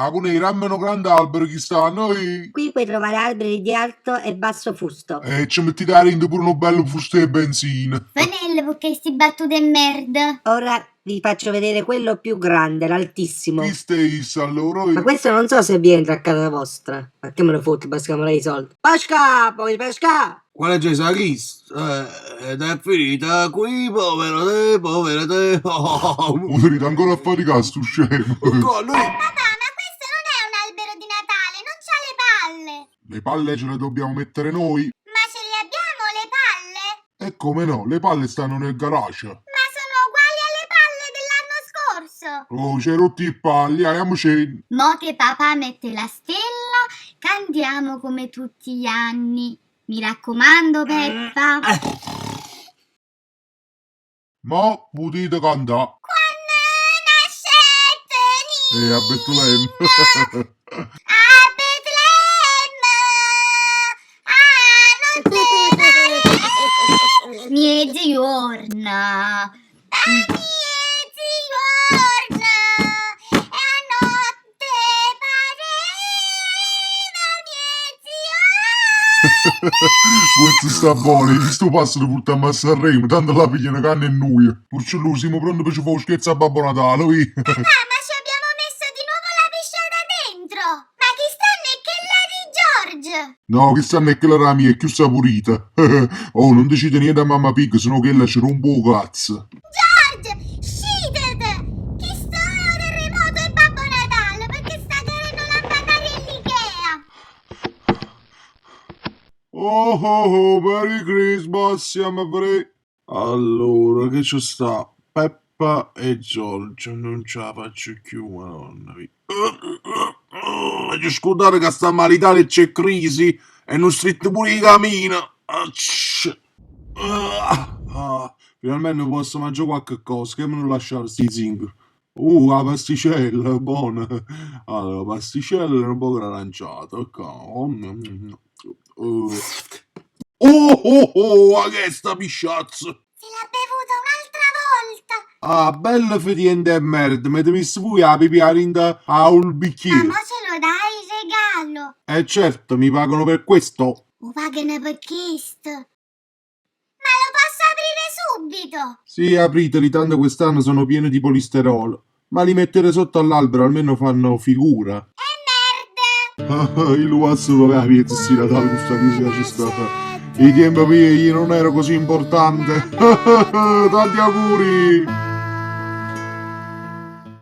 Ah, con i rammeno grande albero chi sta a noi? Qui puoi trovare alberi di alto e basso fusto. Ci metti da rende pure uno bello fusto di benzina. Fanelle perché sti battute merda. Ora vi faccio vedere quello più grande, l'altissimo. Chi stai allora? Ma questo non so se vi entra a casa vostra. Ma che me ne fotte, basta che i soldi. Pesca, poi pesca! Qual è Gesù Cristo? Ed è finita qui, povero te, povero te. Venite ancora a faticare sto scemo. Con lui. Papà, ma questo non è un albero di Natale, non c'ha le palle. Le palle ce le dobbiamo mettere noi? Ma ce le abbiamo le palle? E come no, le palle stanno nel garage. Ma sono uguali alle palle dell'anno scorso. Oh, c'hai rotti i palli, andiamoci. Mo che papà mette la stella, cantiamo come tutti gli anni. Mi raccomando, Peppa. Ma potete cantare. Quando nascete A Betlemme. a Betlemme, a non te pare, miezi giorna, a miezi giorna, e a notte pareva miezi giorna. Questo sta buono, di sto passo lo portiamo a Sanremo, tanto la pigliano canne e noi. Purcello, siamo pronti per ci fare scherzo a Babbo Natale, vi? Papà, ma ci abbiamo messo di nuovo la pisciata dentro. Ma chi stanno è quella di George? No, che stanno è che la mia è più saporita. Oh, non decide niente a mamma Pig, sennò che ci rompo il cazzo. George, scitete! Chi sono terremoto e Babbo Natale perché sta querendo lampadare all'Ikea? Oh, oh, oh, Merry Christmas, siamo free. Allora, che ci sta? Peppa e Giorgio, non ce la faccio più, madonna mia. Voglio scordare che sta malitalia c'è crisi e non stritto pure i cammino. Finalmente posso mangiare qualche cosa, che me non lasciare sti zinc. La pasticella, buona. Allora, pasticella un po' aranciata, ok. Ma che sta pisciazza? Se l'ha bevuta un'altra volta. Ah, bella fetiente e merda, mi messo pure la pipì a un Ma bicchiere. mo ce lo dai in regalo. Certo, mi pagano per questo. O pagano per questo. Ma lo posso aprire subito? Sì, apriteli, tanto quest'anno sono pieni di polisterolo. Ma li mettere sotto all'albero, almeno fanno figura. E merda. Il uazzo dove la piezza si Natale questa musica ci sta. I tempi miei non ero così importante. Tanti auguri!